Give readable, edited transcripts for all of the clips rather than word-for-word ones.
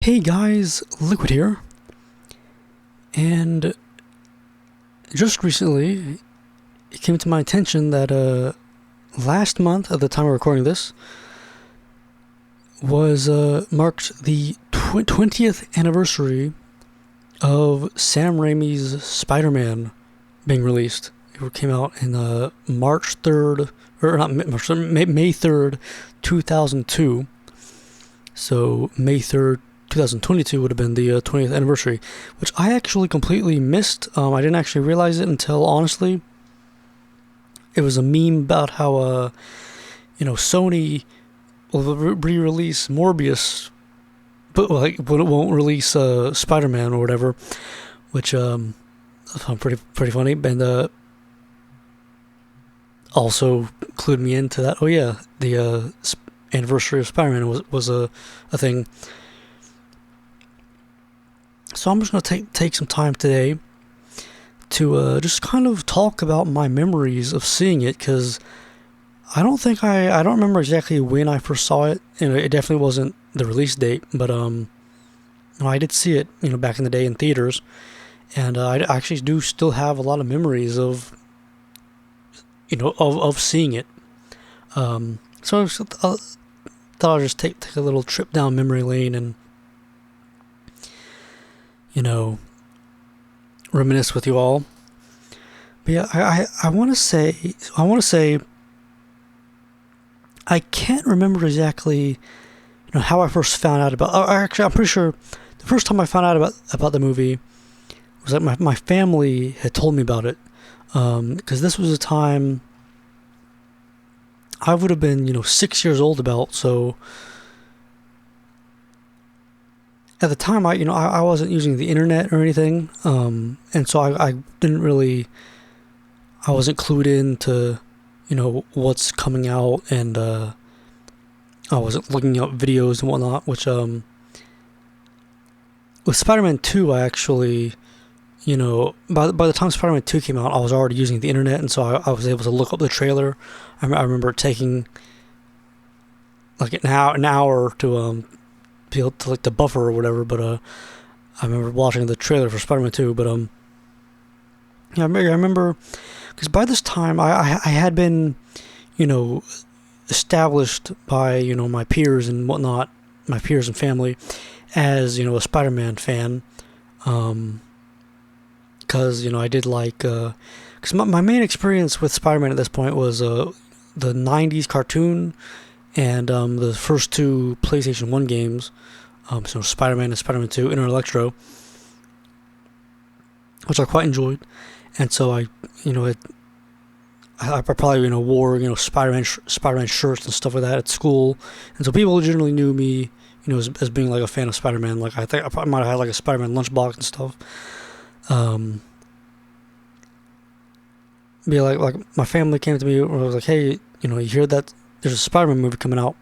Hey guys, Liquid here, and just recently it came to my attention that last month, at the time of recording this, was marked the 20th anniversary of Sam Raimi's Spider-Man being released. It came out in March 3rd, or not March, May 3rd, 2002. So May 3rd, 2022 would have been the 20th anniversary, which I actually completely missed. I didn't actually realize it until, honestly, it was a meme about how, Sony will re-release Morbius, but it won't release Spider-Man or whatever, which I found pretty funny, and also clued me into that. Oh yeah, the anniversary of Spider-Man was a thing. So I'm just going to take some time today to just kind of talk about my memories of seeing it, because I don't remember exactly when I first saw it. It definitely wasn't the release date, but I did see it, back in the day in theaters, and I actually do still have a lot of memories of seeing it. So I thought I'd just take a little trip down memory lane and reminisce with you all. But yeah, I want to say I can't remember exactly how I first found out about. Actually, I'm pretty sure the first time I found out about the movie was like my family had told me about it, because this was a time I would have been 6 years old about. So at the time, I wasn't using the internet or anything, and so I didn't really, I wasn't clued in to, what's coming out, and I wasn't looking up videos and whatnot. Which with Spider-Man 2, I actually, by the time Spider-Man 2 came out, I was already using the internet, and so I was able to look up the trailer. I remember taking like an hour to be able to the buffer or whatever, but I remember watching the trailer for Spider-Man 2, but I remember because by this time I had been established by my peers and whatnot, my peers and family, as a Spider-Man fan, because I did like, because my main experience with Spider-Man at this point was the 90s cartoon and the first two PlayStation 1 games, so Spider-Man and Spider-Man 2 Inter Electro, which I quite enjoyed. And so I probably wore Spider-Man shirts and stuff like that at school, and so people generally knew me as being like a fan of Spider-Man. Like I think I probably might have had like a Spider-Man lunchbox and stuff. Be like my family came to me and was like, hey, you hear that there's a Spider-Man movie coming out,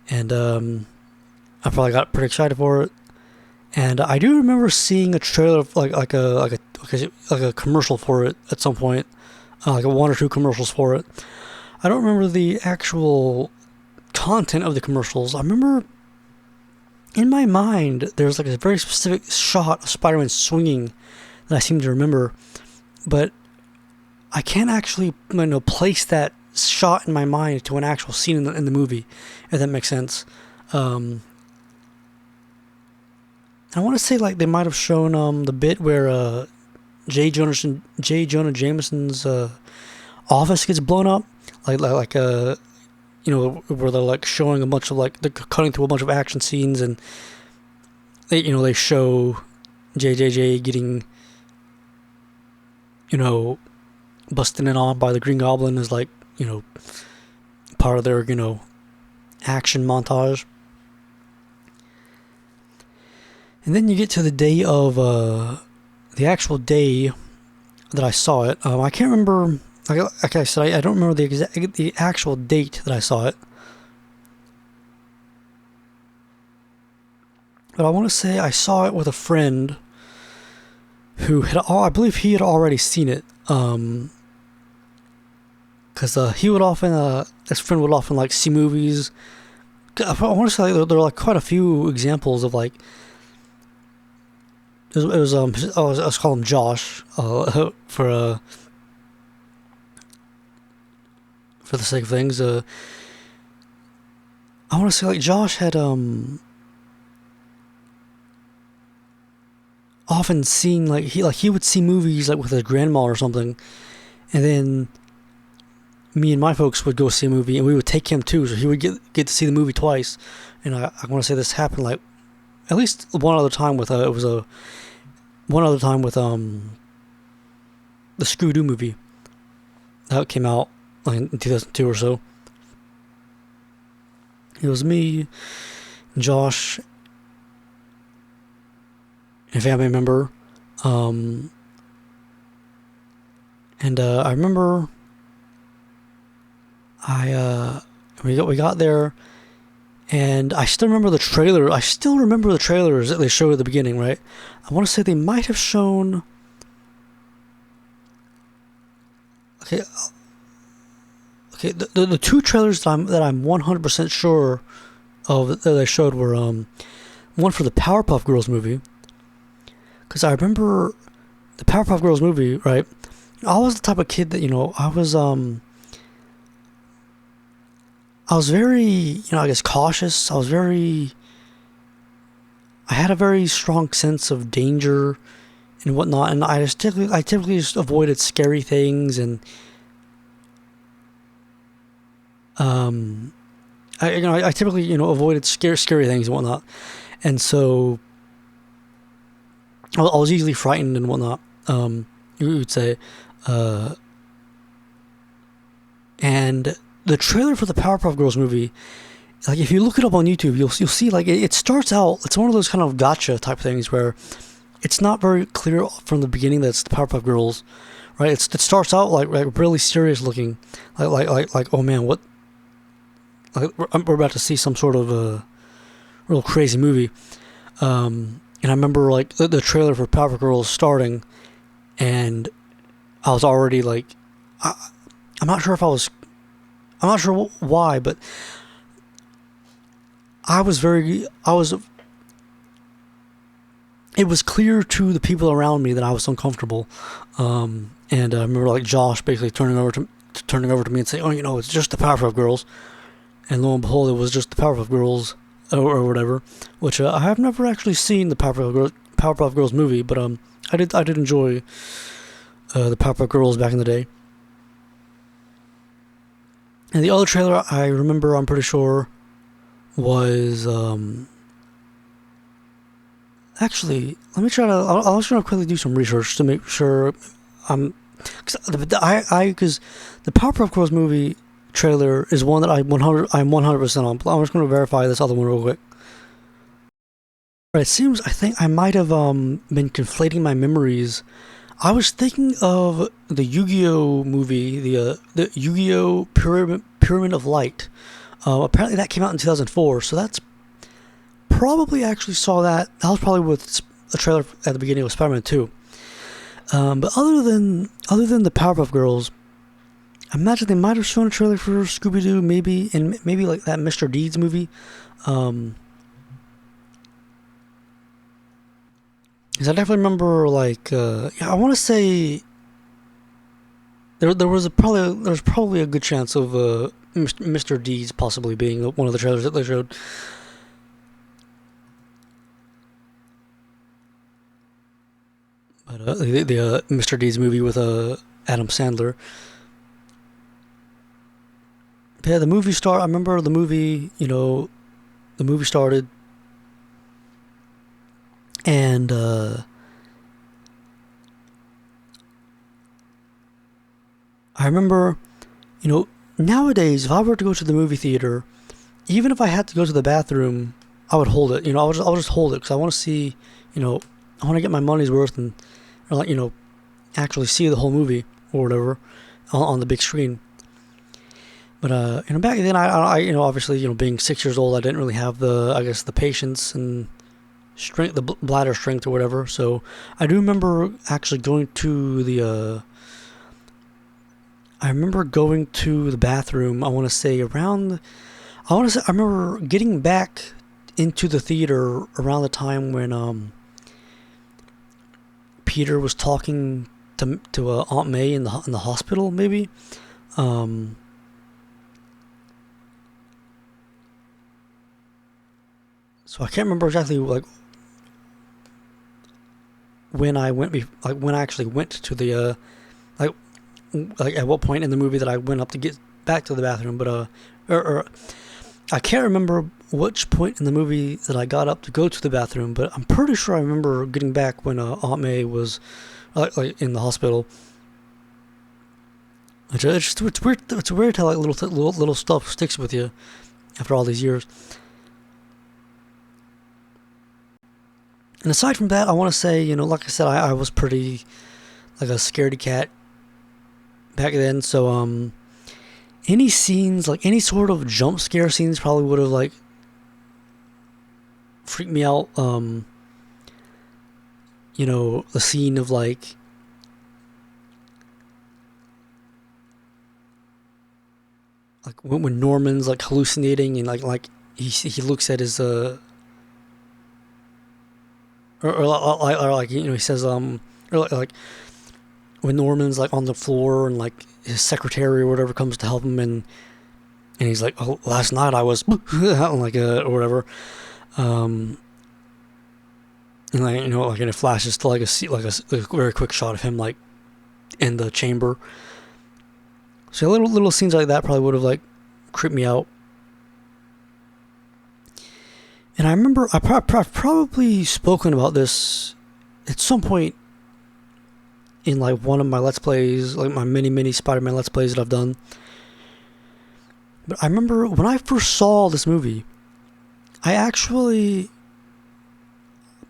and I probably got pretty excited for it. And I do remember seeing a trailer of like a commercial for it at some point, like one or two commercials for it. I don't remember the actual content of the commercials. I remember in my mind there's like a very specific shot of Spider-Man swinging that I seem to remember, but I can't actually place that shot in my mind to an actual scene in the movie, if that makes sense. I want to say like they might have shown the bit where J. Jonah Jameson's office gets blown up, like where they're like showing a bunch of they're cutting through a bunch of action scenes, and they show JJJ getting busted in on by the Green Goblin as part of their action montage. And then you get to the day of the actual day that I saw it. I can't remember. Like I said, I don't remember the actual date that I saw it. But I want to say I saw it with a friend who I believe he had already seen it. Because he would often, this friend would often see movies I want to say like, there are like quite a few examples of like I was calling him Josh for the sake of things. I want to say like Josh had often seen he would see movies like with his grandma or something, and then me and my folks would go see a movie and we would take him too, so he would get to see the movie twice. And I want to say this happened like at least one other time with the Scooby-Doo movie that came out like in 2002 or so. It was me, Josh, and a family member, and I remember we got there, and I still remember the trailer. I still remember the trailers that they showed at the beginning. Right, I want to say they might have shown. Okay, the two trailers that I'm 100% sure of that they showed were one for the Powerpuff Girls movie, because I remember the Powerpuff Girls movie, right? I was the type of kid that I was very I guess cautious. I had a very strong sense of danger and whatnot, and I typically just avoided scary things and. I typically avoided scary things and whatnot, and so I was easily frightened and whatnot. You would say, and the trailer for the Powerpuff Girls movie, like if you look it up on YouTube, you'll see like it starts out. It's one of those kind of gotcha type things where it's not very clear from the beginning that it's the Powerpuff Girls, right? It starts out like really serious looking, like oh man, what. Like we're about to see some sort of a real crazy movie, and I remember like the trailer for Powerpuff Girls starting, and I was already like, I'm not sure why, but it was clear to the people around me that I was uncomfortable, and I remember like Josh basically turning over to me and saying, oh, it's just the Powerpuff Girls. And lo and behold, it was just the Powerpuff Girls, or whatever. Which I have never actually seen the Powerpuff Girls movie, but I did enjoy the Powerpuff Girls back in the day. And the other trailer I remember, I'm pretty sure, was actually. Let me try to. I was trying to quickly do some research to make sure because the Powerpuff Girls movie trailer is one that I'm 100% on. I'm just going to verify this other one real quick. It seems I think I might have been conflating my memories. I was thinking of the Yu-Gi-Oh movie, the Yu-Gi-Oh Pyramid of Light. Apparently that came out in 2004, so that's probably actually saw that. That was probably with a trailer at the beginning of Spider-Man 2. But other than the Powerpuff Girls, I imagine they might have shown a trailer for Scooby-Doo, maybe like that Mr. Deeds movie. Because I definitely remember, like, I want to say there was probably a good chance of Mr. Deeds possibly being one of the trailers that they showed. But the Mr. Deeds movie with Adam Sandler. Yeah, the movie I remember the movie. The movie started, and I remember, nowadays if I were to go to the movie theater, even if I had to go to the bathroom, I would hold it. I'll just hold it because I want to see. I want to get my money's worth and, actually see the whole movie or whatever on the big screen. But back then, I obviously, being 6 years old, I didn't really have the patience and strength, the bladder strength or whatever. So I do remember actually going to the. I remember going to the bathroom. I want to say around. I want to say I remember getting back into the theater around the time when Peter was talking to Aunt May in the hospital, maybe. Um, so I can't remember exactly like when I went, like when I actually went to the like like at what point in the movie that I went up to get back to the bathroom, but or I can't remember which point in the movie that I got up to go to the bathroom, but I'm pretty sure I remember getting back when Aunt May was like in the hospital. It's weird. It's weird how like little stuff sticks with you after all these years. And aside from that, I want to say, like I said, I was pretty like a scaredy cat back then. So any scenes, like any sort of jump scare scenes, probably would have like freaked me out. The scene of like when Norman's like hallucinating and like he looks at his or like he says or like when Norman's like on the floor and like his secretary or whatever comes to help him and he's like, oh, last night I was like or whatever, and like like and it flashes to like a very quick shot of him like in the chamber. So little scenes like that probably would have like creeped me out. And I remember I've probably spoken about this at some point in like one of my Let's Plays, like my mini Spider-Man Let's Plays that I've done. But I remember when I first saw this movie, I actually,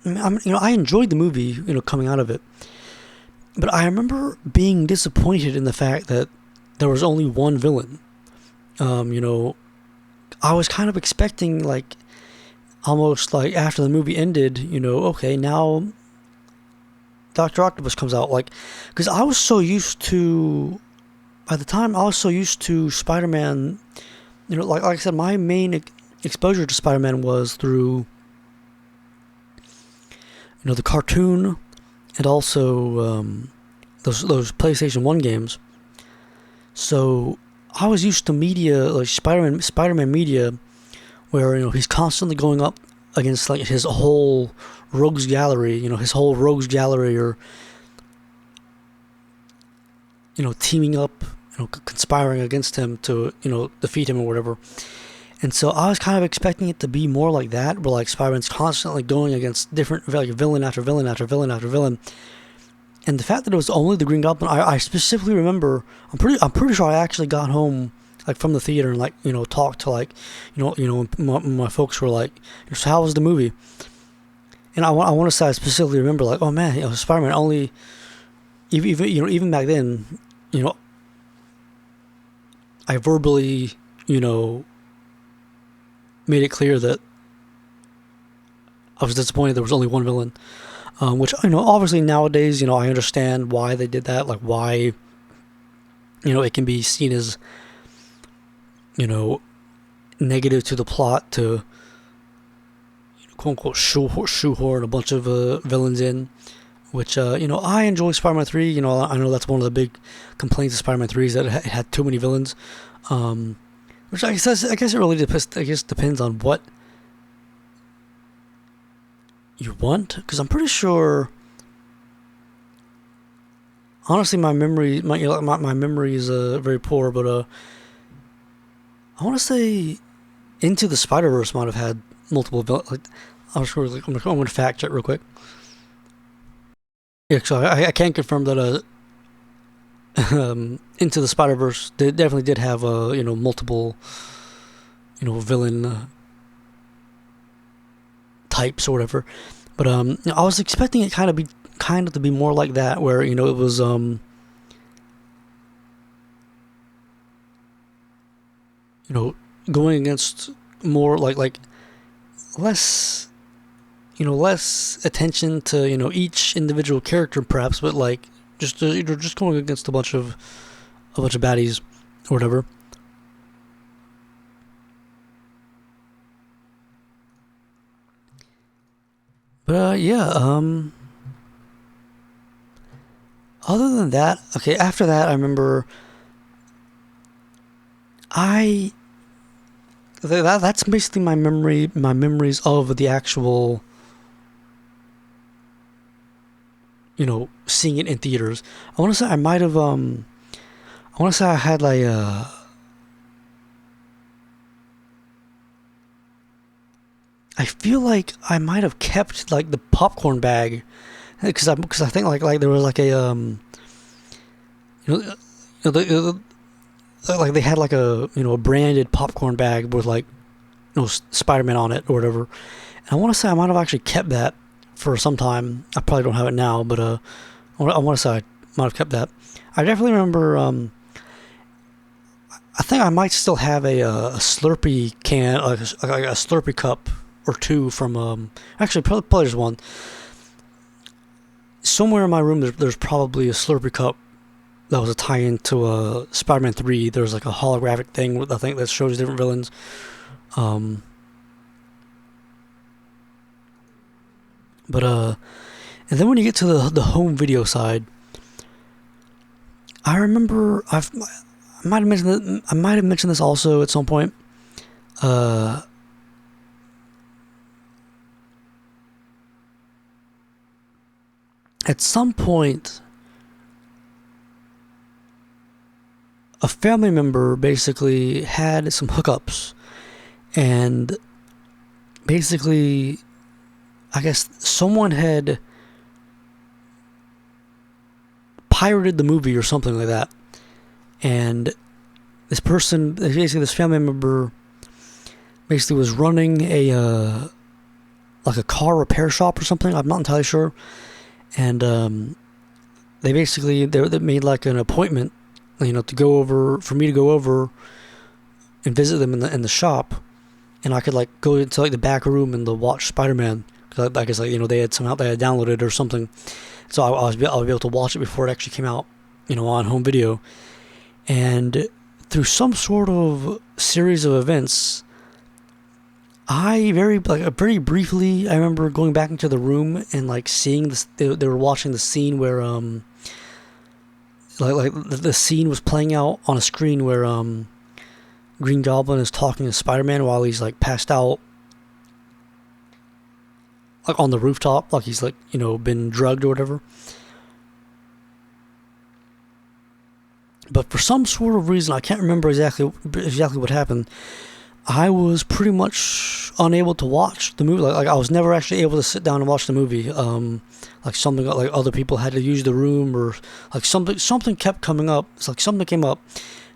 I enjoyed the movie, coming out of it. But I remember being disappointed in the fact that there was only one villain. I was kind of expecting like almost like after the movie ended, okay, now Dr. Octopus comes out, like, because I was so used to, at the time, I was so used to Spider-Man, like I said, my main exposure to Spider-Man was through, the cartoon and also those PlayStation 1 games. So I was used to media, like Spider-Man media, where, he's constantly going up against like his whole rogues gallery, or, teaming up, conspiring against him to, defeat him or whatever. And so I was kind of expecting it to be more like that, where like Spider-Man's constantly going against different like villain after villain after villain after villain. And the fact that it was only the Green Goblin, I specifically remember. I'm pretty sure I actually got home like from the theater and like talked to like my folks were like, so how was the movie? And I want to say I specifically remember like, oh man, Spider-Man only even back then, I verbally made it clear that I was disappointed there was only one villain. Which, obviously nowadays, I understand why they did that, like why, it can be seen as, negative to the plot to, quote unquote, shoehorn a bunch of villains in, which, I enjoy Spider-Man 3, I know that's one of the big complaints of Spider-Man 3 is that it had too many villains, which I guess it really depends on what you want, because I'm pretty sure, honestly, my memory is very poor, but I want to say Into the Spider-Verse might have had multiple like, I'm going to fact check real quick. Yeah, so I can confirm that Into the Spider-Verse definitely did have multiple villain types or whatever, but I was expecting it kind of to be more like that, where it was going against more like less less attention to each individual character perhaps, but like just going against a bunch of baddies or whatever. But yeah, other than that, okay, after that, I remember I that's basically my memories of the actual, seeing it in theaters. I want to say I might have I want to say I had like I feel like I might have kept like the popcorn bag because I think like there was like a you know, like they had like a a branded popcorn bag with like Spider-Man on it or whatever. And I want to say I might have actually kept that for some time. I probably don't have it now, but I want to say I might have kept that. I definitely remember. I think I might still have a Slurpee can, like a Slurpee cup or two from actually probably just one. Somewhere in my room, there's probably a Slurpee cup that was a tie-in to Spider-Man 3. There's like a holographic thing with, I think, that shows different villains. Um, but and then when you get to the home video side, I remember I might have mentioned this also at some point. Uh, at some point, a family member basically had some hookups, and basically, I guess someone had pirated the movie or something like that, and basically this family member, basically was running a like a car repair shop or something. I'm not entirely sure, and they made like an appointment, to go over for me to go over and visit them in the shop, and I could like go into like the back room and watch Spider-Man. Cause I guess they had downloaded it or something, so I'll be able to watch it before it actually came out, on home video. And through some sort of series of events, very briefly, I remember going back into the room and like seeing this. They were watching the scene where like the scene was playing out on a screen where Green Goblin is talking to Spider-Man while he's like passed out, like on the rooftop, like he's like been drugged or whatever. But for some sort of reason, I can't remember exactly what happened. I was pretty much unable to watch the movie. Like I was never actually able to sit down and watch the movie. Like something like other people had to use the room, or like something kept coming up. It's like something came up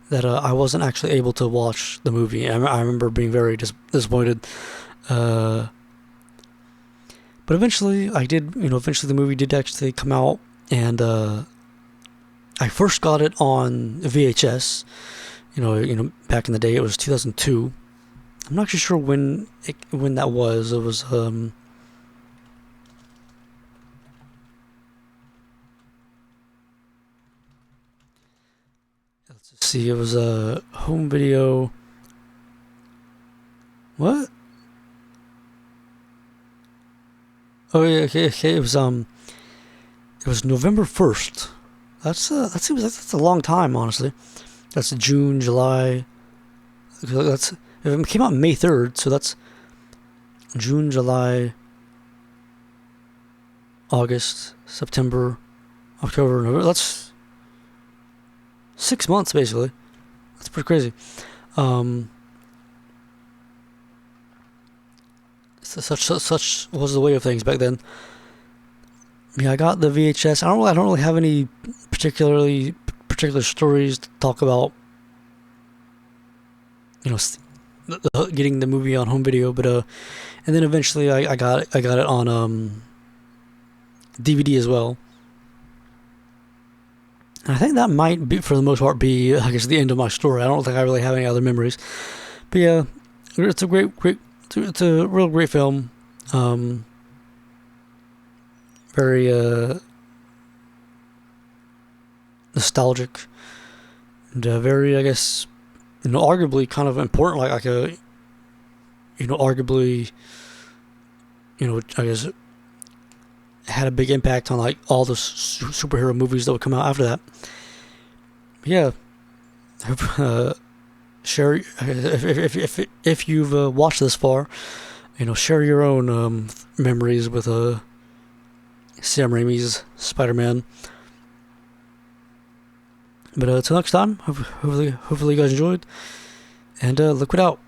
that I wasn't actually able to watch the movie. I remember being very disappointed. But eventually, I did. Eventually the movie did actually come out, and I first got it on VHS. Back in the day, it was 2002. I'm not actually sure when that was. It was let's see. It was a home video. What? Oh yeah, okay. It was November 1st. That's a long time, honestly. That's June, July. It came out May 3rd, so that's June, July, August, September, October, November. That's 6 months, basically. That's pretty crazy. Such was the way of things back then. Yeah, I got the VHS. I don't really have any particular stories to talk about. Getting the movie on home video, but and then eventually I got it on DVD as well. And I think that might be, for the most part, be, I guess, the end of my story. I don't think I really have any other memories. But yeah, it's a it's a real great film. Very nostalgic, and very, I guess, arguably kind of important, like a, arguably, I guess, had a big impact on like all the superhero movies that would come out after that. But yeah, share if you've watched this far, share your own memories with Sam Raimi's Spider-Man. But until next time, hopefully you guys enjoyed, and Liquid out.